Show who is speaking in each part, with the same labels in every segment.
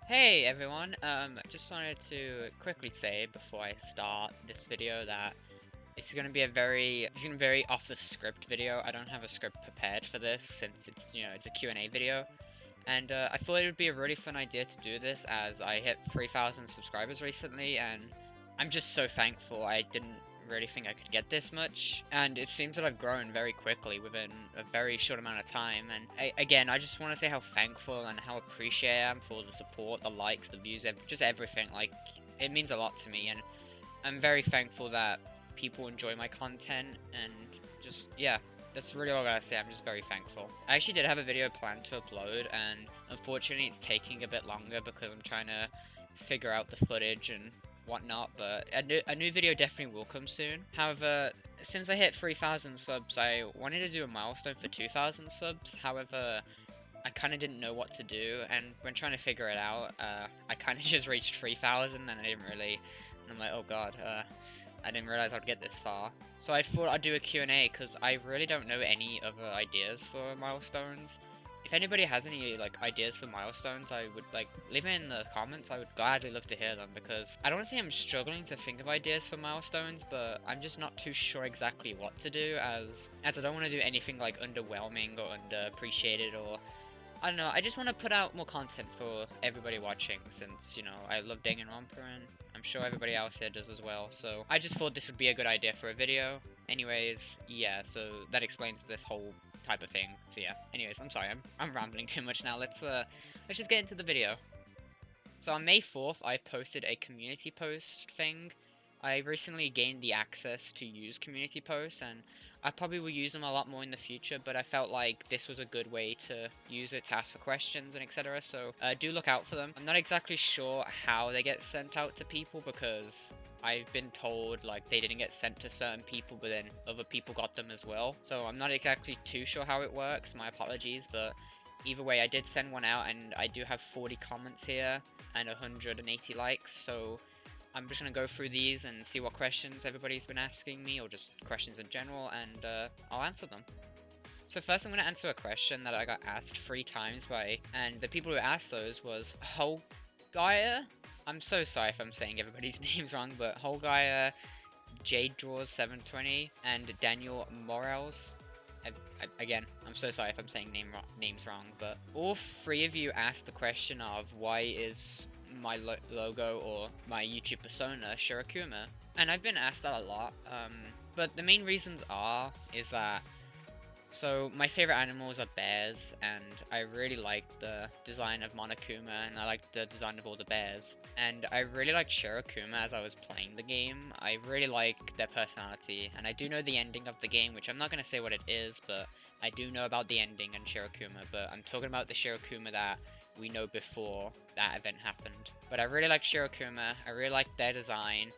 Speaker 1: Hey everyone, just wanted to quickly say before I start this video that this is gonna be a very off the script video. I don't have a script prepared for this since it's a Q&A video. And I thought it would be a really fun idea to do this as I hit 3,000 subscribers recently, and I'm just so thankful. I didn't really think I could get this much, and it seems that I've grown very quickly within a very short amount of time. And again, I just want to say how thankful and how appreciative I am for the support, the likes, the views, just everything. Like, it means a lot to me, and I'm very thankful that people enjoy my content, and just, yeah. That's really all I gotta say. I'm just very thankful. I actually did have a video planned to upload, and unfortunately it's taking a bit longer because I'm trying to figure out the footage and whatnot, but a new video definitely will come soon. However, since I hit 3,000 subs, I wanted to do a milestone for 2,000 subs. However, I kind of didn't know what to do, and when trying to figure it out, I kind of just reached 3,000, and I didn't really, and I'm like, oh god, I didn't realize I'd get this far. So I thought I'd do a Q&A, because I really don't know any other ideas for milestones. If anybody has any ideas for milestones, I would leave it in the comments. I would gladly love to hear them, because I don't say I'm struggling to think of ideas for milestones, but I'm just not too sure exactly what to do, as I don't want to do anything underwhelming or underappreciated, or I don't know. I just want to put out more content for everybody watching, since I love Danganronpa, and I'm sure everybody else here does as well. So I just thought this would be a good idea for a video. Anyways, yeah. So that explains this whole type of thing. So yeah. Anyways, I'm sorry. I'm rambling too much now. Let's just get into the video. So on May 4th, I posted a community post thing. I recently gained the access to use community posts, and I probably will use them a lot more in the future, but I felt like this was a good way to use it to ask for questions and etc. So do look out for them. I'm not exactly sure how they get sent out to people, because I've been told they didn't get sent to certain people, but then other people got them as well. So I'm not exactly too sure how it works. My apologies, but either way, I did send one out, and I do have 40 comments here and 180 likes, so I'm just going to go through these and see what questions everybody's been asking me, or just questions in general, and I'll answer them. So first I'm going to answer a question that I got asked 3 times by, and the people who asked those was Holgaya. I'm so sorry if I'm saying everybody's names wrong, but Holgaya, Jade Draws 720, and Daniel Morales. Again, I'm so sorry if I'm saying names wrong, but all 3 of you asked the question of why is my logo or my YouTube persona Shirakuma, and I've been asked that a lot, but the main reasons is that, so my favorite animals are bears, and I really like the design of Monokuma, and I like the design of all the bears, and I really liked Shirakuma as I was playing the game. I really like their personality, and I do know the ending of the game, which I'm not going to say what it is, but I do know about the ending and Shirakuma, but I'm talking about the Shirakuma that we know before that event happened. But I really like Shirakuma, I really like their design,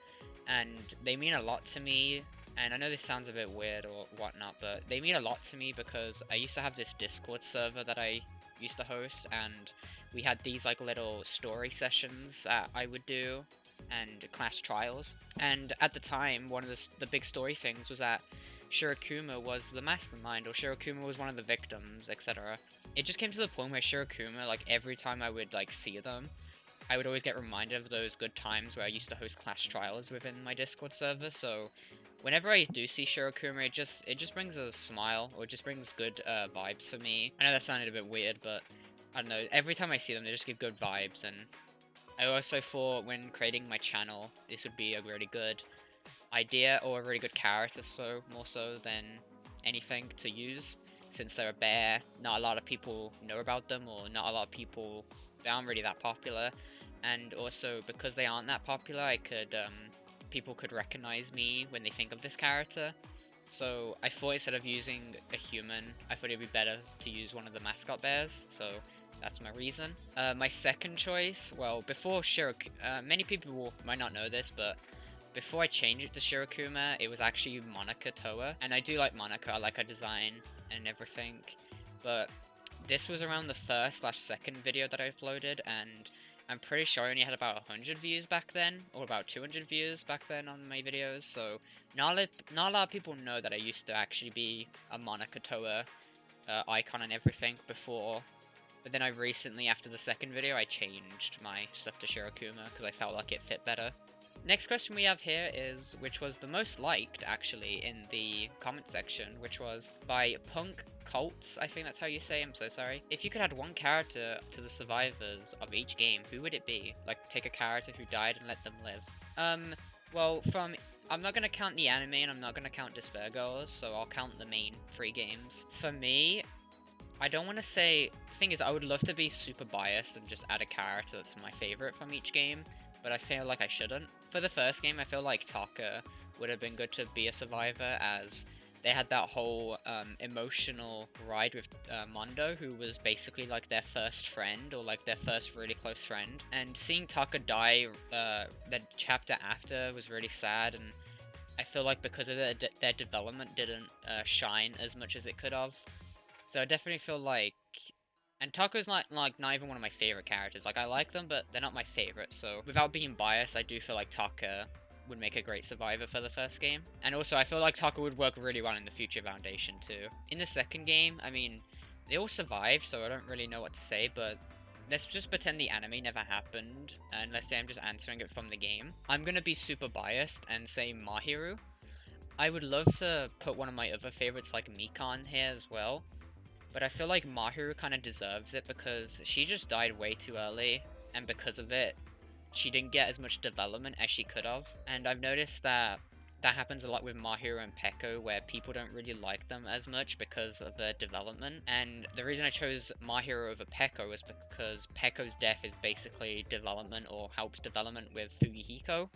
Speaker 1: and they mean a lot to me. And I know this sounds a bit weird or whatnot, but they mean a lot to me because I used to have this Discord server that I used to host, and we had these little story sessions that I would do, and class trials. And at the time, one of the big story things was that Shirakuma was the mastermind, or Shirakuma was one of the victims, etc. It just came to the point where Shirakuma, every time I would see them, I would always get reminded of those good times where I used to host class trials within my Discord server. So whenever I do see Shirakuma, it just brings a smile, or it just brings good vibes for me. I know that sounded a bit weird, but I don't know, every time I see them, they just give good vibes. And I also thought when creating my channel, this would be a really good idea, or a really good character, so more so than anything to use, since they're a bear. Not a lot of people know about them, or not a lot of people, they aren't really that popular. And also, because they aren't that popular, people could recognize me when they think of this character. So I thought instead of using a human, I thought it'd be better to use one of the mascot bears, so that's my reason. My second choice, well, before many people might not know this, but before I changed it to Shirakuma, it was actually Monica Toa, and I do like Monica, I like her design and everything, but this was around the first/second video that I uploaded, and I'm pretty sure I only had about 100 views back then, or about 200 views back then on my videos, so not a lot of people know that I used to actually be a Monica Toa icon and everything before But then I recently, after the second video, I changed my stuff to Shirokuma because I felt like it fit better. Next question we have here is, which was the most liked, actually, in the comment section, which was by Punk Colts, I think that's how you say, I'm so sorry. If you could add one character to the survivors of each game, who would it be? Like, take a character who died and let them live. Well, I'm not going to count the anime and I'm not going to count Despair Girls, so I'll count the main 3 games. For me, I don't want to say... The thing is, I would love to be super biased and just add a character that's my favorite from each game, but I feel like I shouldn't. For the first game, I feel like Taka would have been good to be a survivor, as they had that whole emotional ride with Mondo, who was basically like their first friend, or like their first really close friend. And seeing Taka die the chapter after was really sad, and I feel like because of their development didn't shine as much as it could have. So I definitely feel like... And Taco's not even one of my favorite characters. Like, I like them, but they're not my favorite. So without being biased, I do feel like Taka would make a great survivor for the first game. And also, I feel like Taka would work really well in the Future Foundation too. In the second game, I mean, they all survived, so I don't really know what to say, but let's just pretend the anime never happened, and let's say I'm just answering it from the game. I'm gonna be super biased and say Mahiru. I would love to put one of my other favorites like Mikan here as well, but I feel like Mahiru kind of deserves it because she just died way too early, and because of it, she didn't get as much development as she could have. And I've noticed that happens a lot with Mahiru and Peko, where people don't really like them as much because of their development. And the reason I chose Mahiru over Peko was because Peko's death is basically development, or helps development with Fuyuhiko.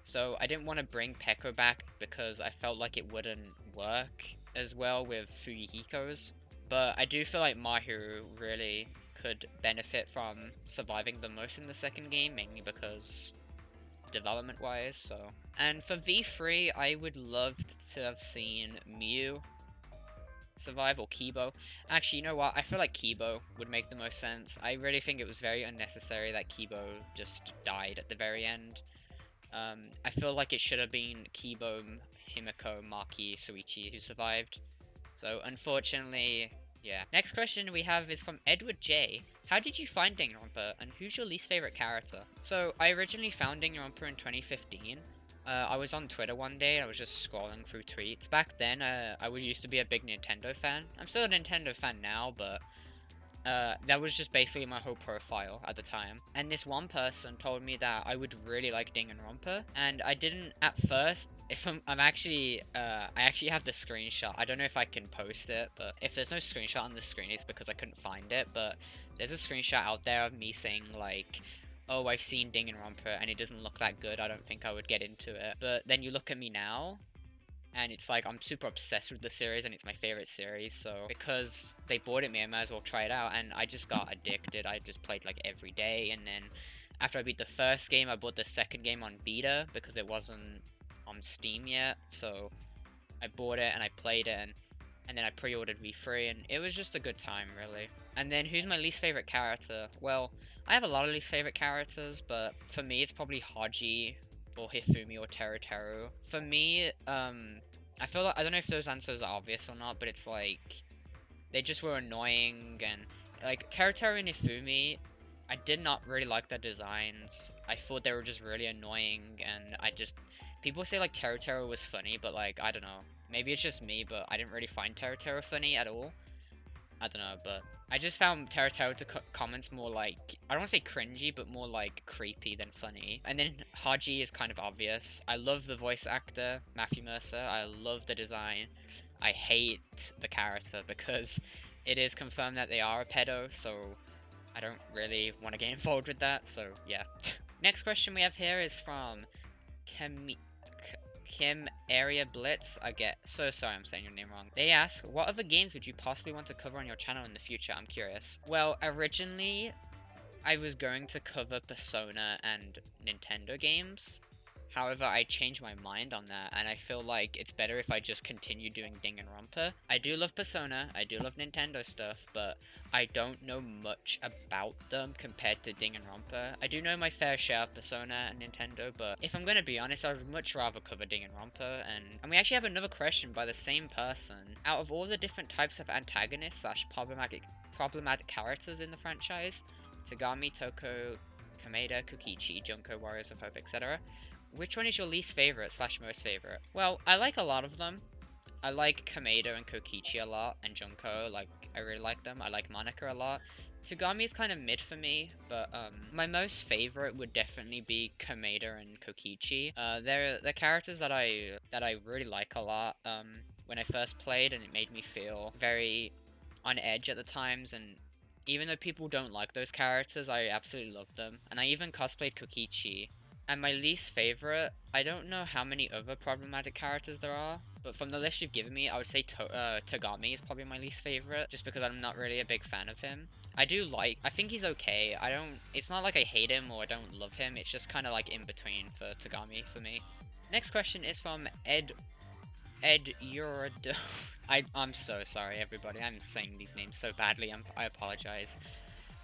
Speaker 1: So I didn't want to bring Peko back because I felt like it wouldn't work as well with Fuyuhiko's. But I do feel like Mahiru really could benefit from surviving the most in the second game, mainly because development-wise, so... And for V3, I would love to have seen Miu survive, or Kibo. Actually, you know what? I feel like Kibo would make the most sense. I really think it was very unnecessary that Kibo just died at the very end. I feel like it should have been Kibo, Himiko, Maki, Suichi who survived. So, unfortunately, yeah. Next question we have is from Edward J. How did you find Danganronpa, and who's your least favorite character? So, I originally found Danganronpa in 2015. I was on Twitter one day, and I was just scrolling through tweets. Back then, I used to be a big Nintendo fan. I'm still a Nintendo fan now, but that was just basically my whole profile at the time. And this one person told me that I would really like Danganronpa, and I didn't at first. If I actually have the screenshot. I don't know if I can post it, but if there's no screenshot on the screen, it's because I couldn't find it. But there's a screenshot out there of me saying like, oh, I've seen Danganronpa and it doesn't look that good, I don't think I would get into it. But then you look at me now, and it's like, I'm super obsessed with the series, and it's my favorite series, so because they bought it, me, I might as well try it out, and I just got addicted. I just played like every day, and then after I beat the first game, I bought the second game on beta, because it wasn't on Steam yet, so I bought it, and I played it, and then I pre-ordered V3, and it was just a good time, really. And then, who's my least favorite character? Well, I have a lot of least favorite characters, but for me, it's probably Haji, or Hifumi, or Teru. For me, I feel like, I don't know if those answers are obvious or not, but it's like, they just were annoying, and like, Teru and Hifumi, I did not really like their designs. I thought they were just really annoying, and people say like Teru was funny, but like, I don't know, maybe it's just me, but I didn't really find Teru funny at all. I don't know, but I just found Teru comments more like, I don't want to say cringy, but more like creepy than funny. And then Haji is kind of obvious. I love the voice actor, Matthew Mercer. I love the design. I hate the character because it is confirmed that they are a pedo, so I don't really want to get involved with that, so yeah. Next question we have here is from Kim Area Blitz. I get so sorry I'm saying your name wrong. They ask, what other games would you possibly want to cover on your channel in the future? I'm curious. Well, originally I was going to cover Persona and Nintendo games. However, I changed my mind on that, and I feel like it's better if I just continue doing Danganronpa. I do love Persona, I do love Nintendo stuff, but I don't know much about them compared to Danganronpa. I do know my fair share of Persona and Nintendo, but if I'm gonna be honest, I would much rather cover Danganronpa. And we actually have another question by the same person. Out of all the different types of antagonists slash problematic characters in the franchise, Tagami, Toko, Kameda, Kokichi, Junko, Warriors of Hope, etc., which one is your least favorite slash most favorite? Well, I like a lot of them. I like Kameda and Kokichi a lot, and Junko, like, I really like them. I like Monica a lot. Tagami is kind of mid for me, but my most favorite would definitely be Kameda and Kokichi. They're characters that I really like a lot. When I first played, and it made me feel very on edge at the times, and even though people don't like those characters, I absolutely love them. And I even cosplayed Kokichi. And my least favorite, I don't know how many other problematic characters there are, but from the list you've given me, I would say Tagami is probably my least favorite, just because I'm not really a big fan of him. I think he's okay. It's not like I hate him or I don't love him, it's just kind of like in between for Tagami for me. Next question is from Ed Urado. I'm so sorry, everybody. I'm saying these names so badly. I apologize.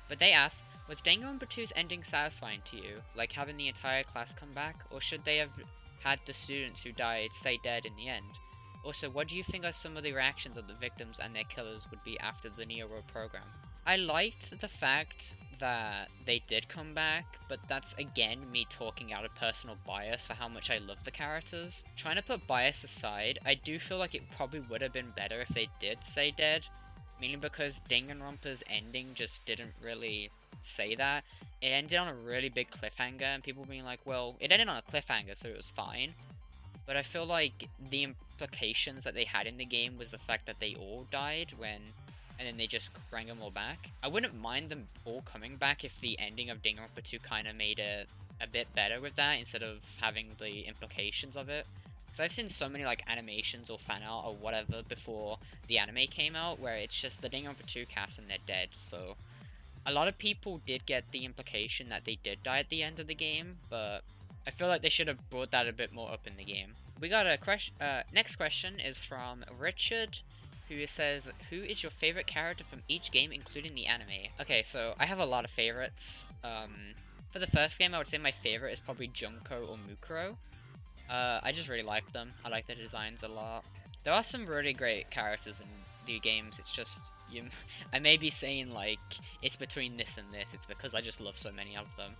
Speaker 1: But they ask, was Danganronpa 2's ending satisfying to you, like having the entire class come back, or should they have had the students who died stay dead in the end? Also, what do you think are some of the reactions of the victims and their killers would be after the Neo World program? I liked the fact that they did come back, but that's again me talking out of personal bias for how much I love the characters. Trying to put bias aside, I do feel like it probably would have been better if they did stay dead. Mainly because Danganronpa's ending just didn't really say that. It ended on a really big cliffhanger, and people being like, well, it ended on a cliffhanger, so it was fine. But I feel like the implications that they had in the game was the fact that they all died and then they just bring them all back. I wouldn't mind them all coming back if the ending of Danganronpa 2 kind of made it a bit better with that, instead of having the implications of it. So I've seen so many like animations or fan art or whatever before the anime came out where it's just the Danganronpa 2 cast and they're dead. So a lot of people did get the implication that they did die at the end of the game, but I feel like they should have brought that a bit more up in the game. We got a next question is from Richard, who says, who is your favorite character from each game, including the anime? Okay, so I have a lot of favorites. For the first game, I would say my favorite is probably Junko or Mukuro. I just really like them. I like their designs a lot. There are some really great characters in the games. It's just, I may be saying like, it's between this and this. It's because I just love so many of them.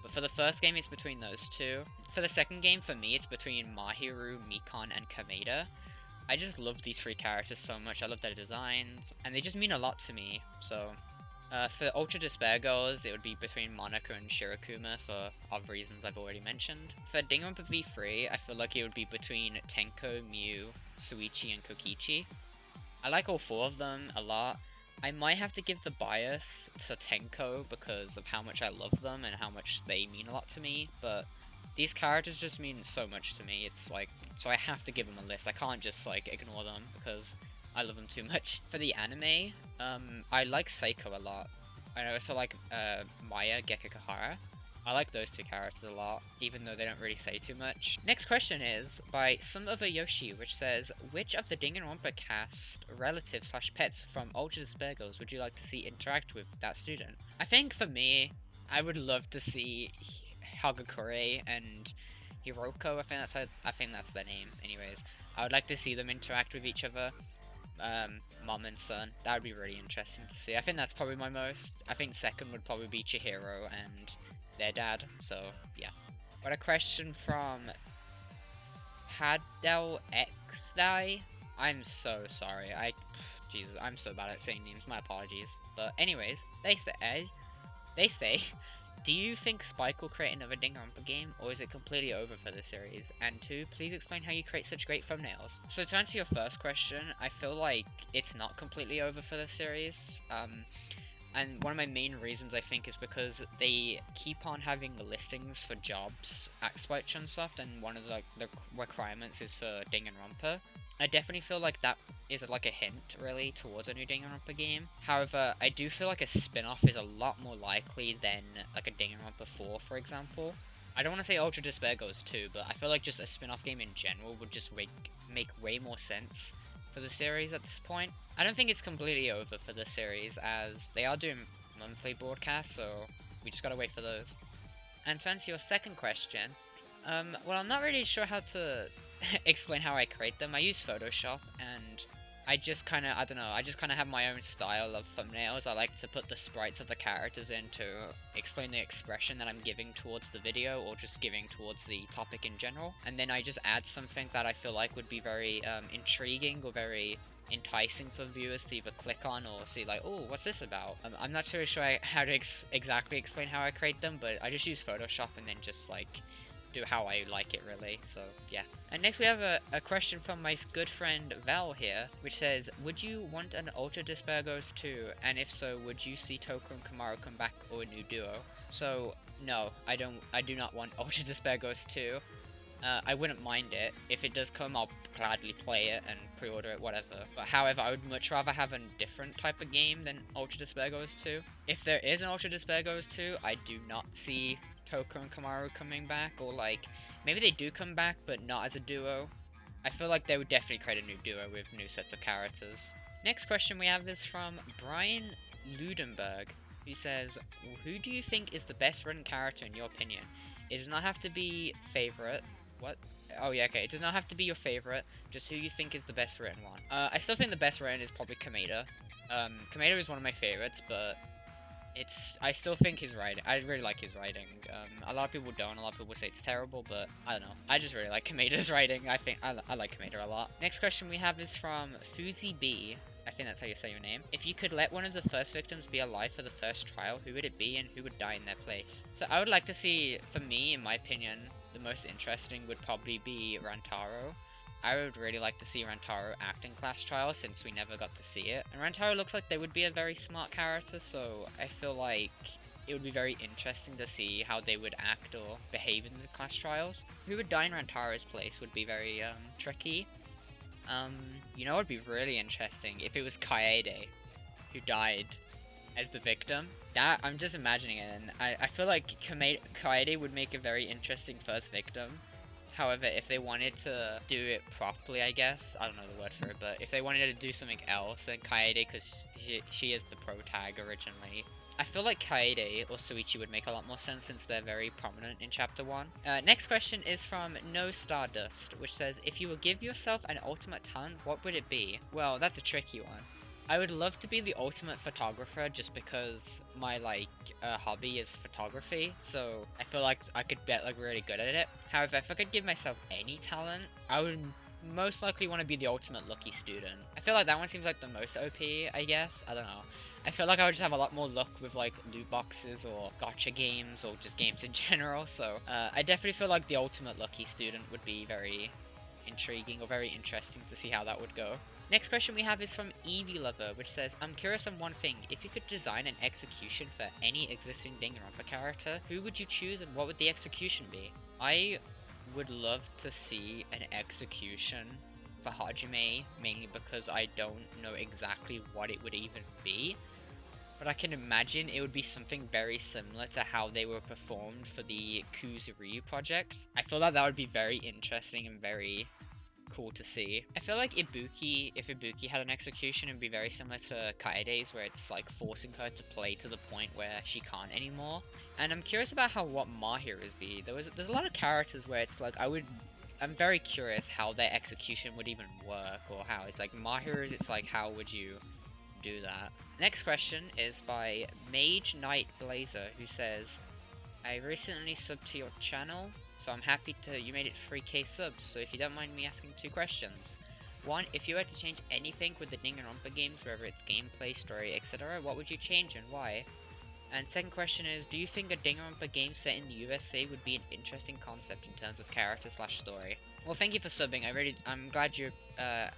Speaker 1: But for the first game, it's between those two. For the second game, for me, it's between Mahiru, Mikon, and Kameda. I just love these three characters so much. I love their designs, and they just mean a lot to me. So, for Ultra Despair Girls, it would be between Monica and Shirakuma for other reasons I've already mentioned. For Danganronpa V3, I feel like it would be between Tenko, Miu, Suichi, and Kokichi. I like all four of them a lot. I might have to give the bias to Tenko because of how much I love them and how much they mean a lot to me, but these characters just mean so much to me. It's like, so I have to give them a list. I can't just like ignore them because I love them too much. For the anime, I like Seiko a lot. I also like Maya Gekikahara. I like those two characters a lot, even though they don't really say too much. Next question is by Some Other Yoshi, which says, which of the Danganronpa cast relatives slash pets from Ultra Despair Girls would you like to see interact with that student? I think for me, I would love to see Hagakure and Hiroko. I think that's their name. Anyways, I would like to see them interact with each other. Mom and son. That would be really interesting to see. I think that's probably my most. I think second would probably be Chihiro and their dad. So yeah. Got a question from Hadel Xi. I'm so sorry. Jesus, I'm so bad at saying names. My apologies. But anyways, they say, do you think Spike will create another Danganronpa game, or is it completely over for the series? And 2, please explain how you create such great thumbnails. So to answer your first question, I feel like it's not completely over for the series. And one of my main reasons, I think, is because they keep on having listings for jobs at Spike Chunsoft, and one of the requirements is for Danganronpa. I definitely feel like that is like a hint, really, towards a new Danganronpa game. However, I do feel like a spin-off is a lot more likely than like a Danganronpa 4, for example. I don't want to say Ultra Despair Girls 2, but I feel like just a spin-off game in general would just make way more sense for the series at this point. I don't think it's completely over for the series, as they are doing monthly broadcasts, so we just gotta wait for those. And to answer your second question, well, I'm not really sure how to explain how I create them. I use Photoshop, and I just kind of, I don't know, I just kind of have my own style of thumbnails. I like to put the sprites of the characters in to explain the expression that I'm giving towards the video, or just giving towards the topic in general. And then I just add something that I feel like would be very intriguing or very enticing for viewers to either click on or see, like, oh, what's this about? I'm not sure how to exactly explain how I create them, but I just use Photoshop and then just, like, do how I like it, really. So yeah. And next we have a question from my good friend Val here, which says, would you want an Ultra Dispergos 2, and if so, would you see Toko and Kamaru come back or a new duo? So no, I do not want Ultra Dispergos 2. I wouldn't mind it. If it does come, I'll gladly play it and pre-order it, whatever. But however, I would much rather have a different type of game than Ultra Dispergos 2. If there is an Ultra Dispergos 2, I do not see Toko and Kamaru coming back, or like, maybe they do come back, but not as a duo. I feel like they would definitely create a new duo with new sets of characters. Next question we have is from Brian Ludenberg, who says, who do you think is the best written character in your opinion? It does not have to be favorite. What? Oh yeah, okay. It does not have to be your favorite, just who you think is the best written one. I still think the best written is probably Kameda. Kameda is one of my favorites, but I still think his writing, I really like his writing. A lot of people don't, a lot of people say it's terrible, but I don't know. I just really like Kameda's writing. I like Kameda a lot. Next question we have is from Fuzi B. I think that's how you say your name. If you could let one of the first victims be alive for the first trial, who would it be and who would die in their place? So I would like to see, for me, in my opinion, the most interesting would probably be Rantaro. I would really like to see Rantaro act in Class Trial, since we never got to see it. And Rantaro looks like they would be a very smart character, so I feel like it would be very interesting to see how they would act or behave in the Class Trials. Who would die in Rantaro's place would be very tricky. You know what would be really interesting? If it was Kaede who died as the victim. That, I'm just imagining it, and I feel like Kaede would make a very interesting first victim. However, if they wanted to do it properly, I guess, I don't know the word for it, but if they wanted to do something else, then Kaede, because she is the pro tag originally. I feel like Kaede or Suichi would make a lot more sense, since they're very prominent in Chapter 1. Next question is from No Stardust, which says, if you would give yourself an ultimate talent, what would it be? Well, that's a tricky one. I would love to be the ultimate photographer, just because my, hobby is photography, so I feel like I could get, really good at it. However, if I could give myself any talent, I would most likely want to be the ultimate lucky student. I feel like that one seems like the most OP, I guess. I don't know. I feel like I would just have a lot more luck with, loot boxes or gacha games or just games in general, so I definitely feel like the ultimate lucky student would be very intriguing or very interesting to see how that would go. Next question we have is from Eevee Lover, which says, I'm curious on one thing. If you could design an execution for any existing Danganronpa character, who would you choose and what would the execution be? I would love to see an execution for Hajime, mainly because I don't know exactly what it would even be. But I can imagine it would be something very similar to how they were performed for the Kuzuryu project. I feel like that would be very interesting and very cool to see. I feel like if Ibuki had an execution, it would be very similar to Kaede's, where it's forcing her to play to the point where she can't anymore. And I'm curious about what Mahiru's be. There's a lot of characters where it's I'm very curious how their execution would even work, or how it's Mahiru's, it's how would you do that? Next question is by Mage Knight Blazer, who says, I recently subbed to your channel, so I'm happy you made it 3k subs, so if you don't mind me asking 2 questions. 1, if you had to change anything with the Danganronpa games, whether it's gameplay, story, etc., what would you change and why? And second question is, do you think a Danganronpa game set in the USA would be an interesting concept in terms of character/story? Well, thank you for subbing. I'm glad you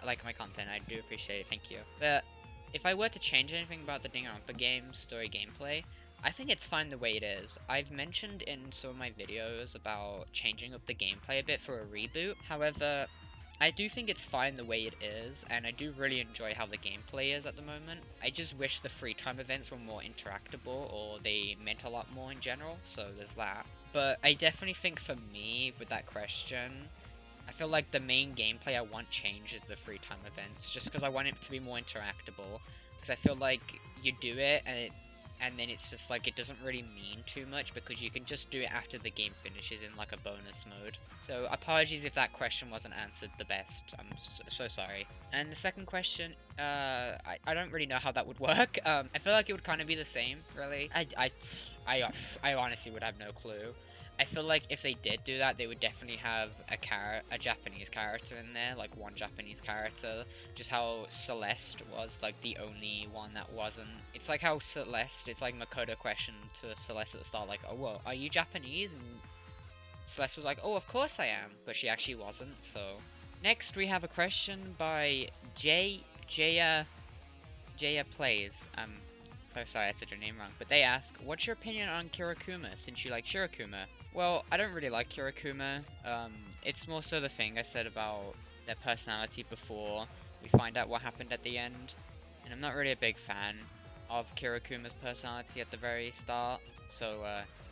Speaker 1: like my content. I do appreciate it. Thank you. But if I were to change anything about the Danganronpa game story gameplay, I think it's fine the way it is. I've mentioned in some of my videos about changing up the gameplay a bit for a reboot. However, I do think it's fine the way it is, and I do really enjoy how the gameplay is at the moment. I just wish the free time events were more interactable, or they meant a lot more in general, so there's that. But I definitely think for me, with that question, I I feel like the main gameplay I want change is the free time events, just because I want it to be more interactable. Because I feel like you do it and then it's just like it doesn't really mean too much because you can just do it after the game finishes in like a bonus mode. So apologies if that question wasn't answered the best. I'm so sorry. And the second question, I don't really know how that would work. I feel like it would kind of be the same, really. I honestly would have no clue. I feel like if they did do that, they would definitely have a Japanese character in there, like one Japanese character. Just how Celeste was like the only one that wasn't. It's like how Celeste, it's like Makoto questioned to Celeste at the start, like, "Oh, well, are you Japanese?" And Celeste was like, "Oh, of course I am," but she actually wasn't. So next we have a question by Jaya Plays. So sorry I said your name wrong, but they ask, what's your opinion on Kirakuma, since you like Shirakuma? Well, I don't really like Kirakuma. It's more so the thing I said about their personality before we find out what happened at the end, and I'm not really a big fan of Kirakuma's personality at the very start, so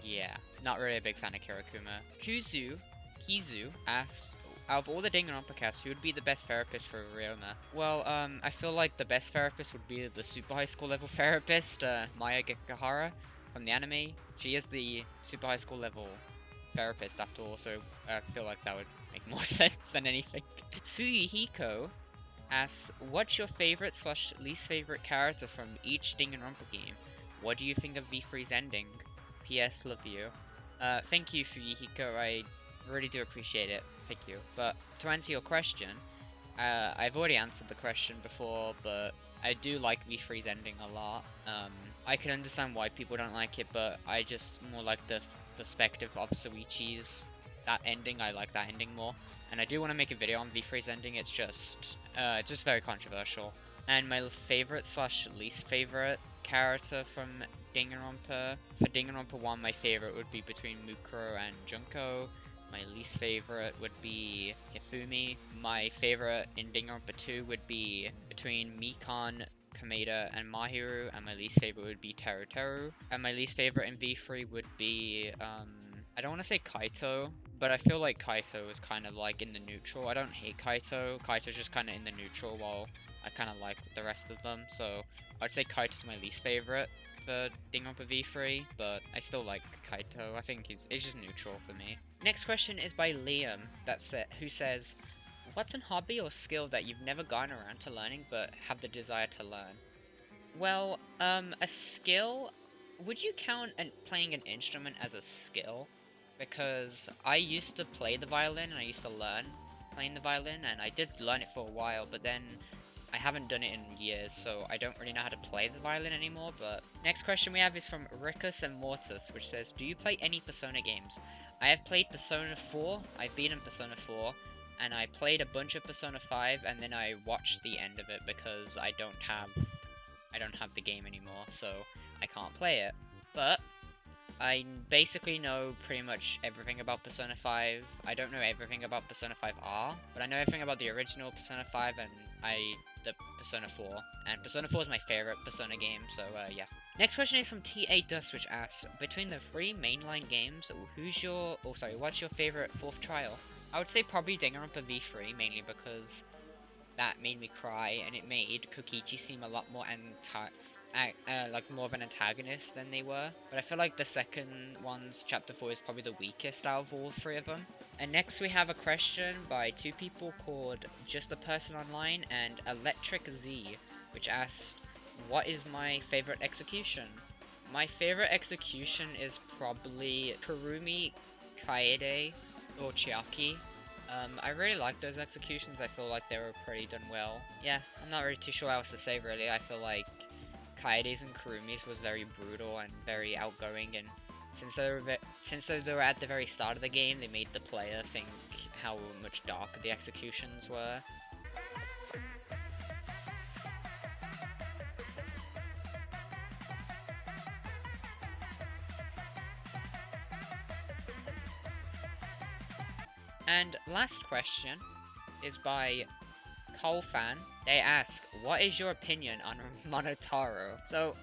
Speaker 1: yeah, not really a big fan of Kirakuma. Kizu asks, out of all the Danganronpa cast, who would be the best therapist for Ryoma? Well, I feel like the best therapist would be the super high school level therapist, Maya Gekahara from the anime. She is the super high school level therapist after all, so I feel like that would make more sense than anything. Fuyuhiko asks, what's your favorite / least favorite character from each Danganronpa game? What do you think of V3's ending? P.S. Love you. Thank you, Fuyuhiko. I really do appreciate it. Thank you. But to answer your question, I've already answered the question before, but I do like V3's ending a lot. I can understand why people don't like it, but I just more like the perspective of Soichi's that ending. I like that ending more, and I do want to make a video on V3's ending. It's just very controversial. And my favorite / least favorite character from Danganronpa. For Danganronpa 1, my favorite would be between Mukuro and Junko. My least favorite would be Hifumi. My favorite in Danganronpa 2 would be between Mikan, Kameda, and Mahiru, and my least favorite would be Teru. And my least favorite in V3 would be, I don't want to say Kaito, but I feel like Kaito is kind of like in the neutral. I don't hate Kaito. Kaito's just kind of in the neutral, while I kind of like the rest of them. So I'd say Kaito's my least favorite for Danganronpa V3, but I still like Kaito. I think it's just neutral for me. Next question is by Liam, who says, what's a hobby or skill that you've never gotten around to learning but have the desire to learn? Well, a skill, would you count playing an instrument as a skill? Because I used to play the violin and I used to learn playing the violin, and I did learn it for a while, but then I haven't done it in years, so I don't really know how to play the violin anymore. But next question we have is from Rickus and Mortis, which says, do you play any Persona games? I have played Persona 4, I've beaten Persona 4, and I played a bunch of Persona 5, and then I watched the end of it because I don't have the game anymore, so I can't play it. But I basically know pretty much everything about Persona 5. I don't know everything about Persona 5R, but I know everything about the original Persona 5 and the Persona 4. And Persona 4 is my favorite Persona game, so yeah. Next question is from T.A. Dust, which asks, between the 3 mainline games, what's your favorite 4th trial? I would say probably Danganronpa V3, mainly because that made me cry, and it made Kokichi seem a lot more more of an antagonist than they were. But I feel like the second one's Chapter 4 is probably the weakest out of all 3 of them. And next we have a question by 2 people called Just a Person Online and Electric Z, which asks, what is my favorite execution? My favorite execution is probably Kurumi Kaede or Chiaki. I really like those executions. I feel like they were pretty done well. Yeah, I'm not really too sure what else to say, really. I feel like Kaede's and Kurumi's was very brutal and very outgoing, and since they were at the very start of the game, they made the player think how much darker the executions were. And last question is by Colfan. They ask, what is your opinion on Monotaro? So,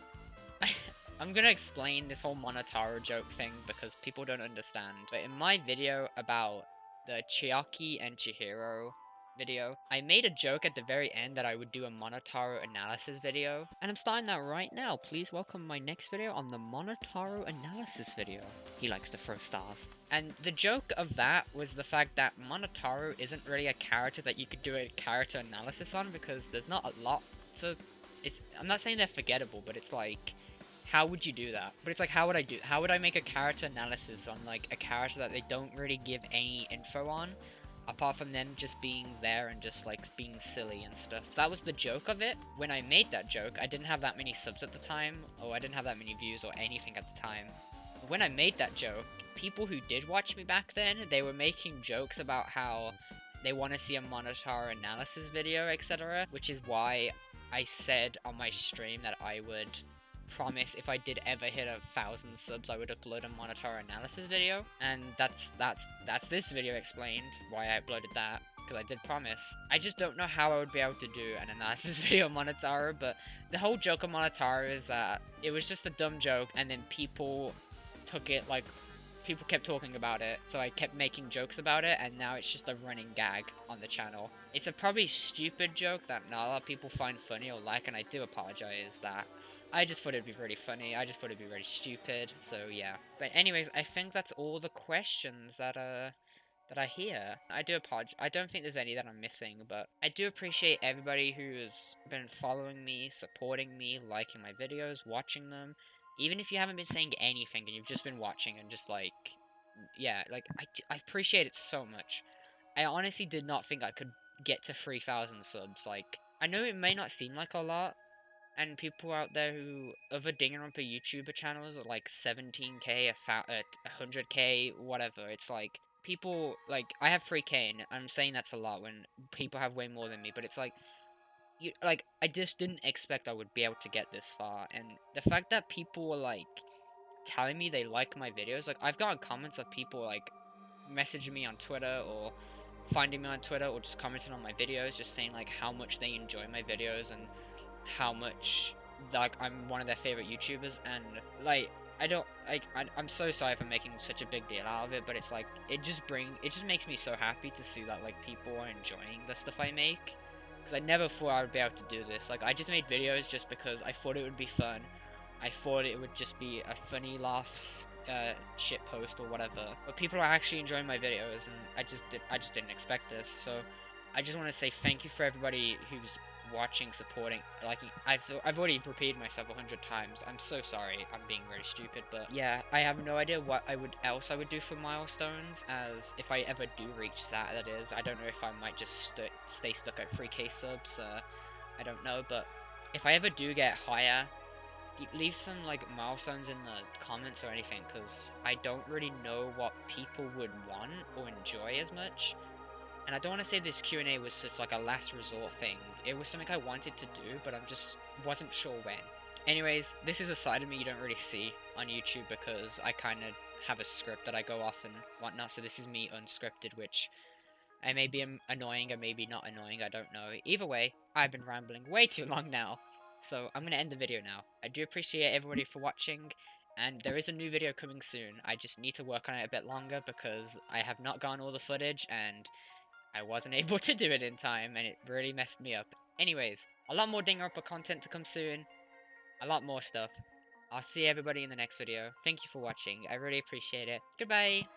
Speaker 1: I'm gonna explain this whole Monotaro joke thing because people don't understand. But in my video about the Chiaki and Chihiro video. I made a joke at the very end that I would do a Monotaro analysis video, and I'm starting that right now. Please welcome my next video on the Monotaro analysis video. He likes to throw stars. And the joke of that was the fact that Monotaro isn't really a character that you could do a character analysis on, because there's not a lot. So I'm not saying they're forgettable, but it's like, how would you do that? But it's like, how would I make a character analysis on like a character that they don't really give any info on, apart from them just being there and just like being silly and stuff. So that was the joke of it. When I made that joke, I didn't have that many subs at the time, or I didn't have that many views or anything at the time. But when I made that joke, people who did watch me back then, they were making jokes about how they want to see a Monotaro analysis video, etc. Which is why I said on my stream that I would promise if I did ever hit 1,000 subs, I would upload a Monotaro analysis video. And that's this video explained why I uploaded that, because I did promise. I just don't know how I would be able to do an analysis video of Monotaro, but the whole joke of Monotaro is that it was just a dumb joke, and then people took it like, people kept talking about it, so I kept making jokes about it, and now it's just a running gag on the channel. It's a probably stupid joke that not a lot of people find funny or like, and I do apologize that. I just thought it'd be really funny. I just thought it'd be really stupid. So yeah. But anyways, I think that's all the questions that I hear. I do apologize. I don't think there's any that I'm missing, but I do appreciate everybody who's been following me, supporting me, liking my videos, watching them. Even if you haven't been saying anything and you've just been watching and just like, yeah, like I appreciate it so much. I honestly did not think I could get to 3,000 subs. Like, I know it may not seem like a lot, and people out there who, other Danganronpa YouTuber channels are like 17k, 100k, whatever. It's like, people, like, I have 3k, and I'm saying that's a lot when people have way more than me, but it's like, I just didn't expect I would be able to get this far, and the fact that people were, like, telling me they like my videos, like, I've gotten comments of people, like, messaging me on Twitter, or finding me on Twitter, or just commenting on my videos, just saying, like, how much they enjoy my videos, and how much, like, I'm one of their favorite YouTubers, and, like, I'm so sorry for making such a big deal out of it, but it's, like, it just makes me so happy to see that, like, people are enjoying the stuff I make, because I never thought I would be able to do this. Like, I just made videos just because I thought it would be fun. I thought it would just be a funny laughs, shit post or whatever, but people are actually enjoying my videos, and I just didn't expect this, so I just want to say thank you for everybody who's watching, supporting. Like, I've already repeated myself 100 times. I'm so sorry. I'm being really stupid, but yeah, I have no idea what else I would do for milestones, as if I ever do reach that is. I don't know if I might just stay stuck at 3k subs. I don't know, but if I ever do get higher, leave some, like, milestones in the comments or anything, because I don't really know what people would want or enjoy as much. And I don't want to say this Q&A was just like a last resort thing. It was something I wanted to do, but I just wasn't sure when. Anyways, this is a side of me you don't really see on YouTube, because I kind of have a script that I go off and whatnot, so this is me unscripted, which I may be annoying or maybe not annoying, I don't know. Either way, I've been rambling way too long now, so I'm going to end the video now. I do appreciate everybody for watching, and there is a new video coming soon. I just need to work on it a bit longer, because I have not gotten all the footage, and I wasn't able to do it in time, and it really messed me up. Anyways, a lot more Danganronpa content to come soon. A lot more stuff. I'll see everybody in the next video. Thank you for watching. I really appreciate it. Goodbye!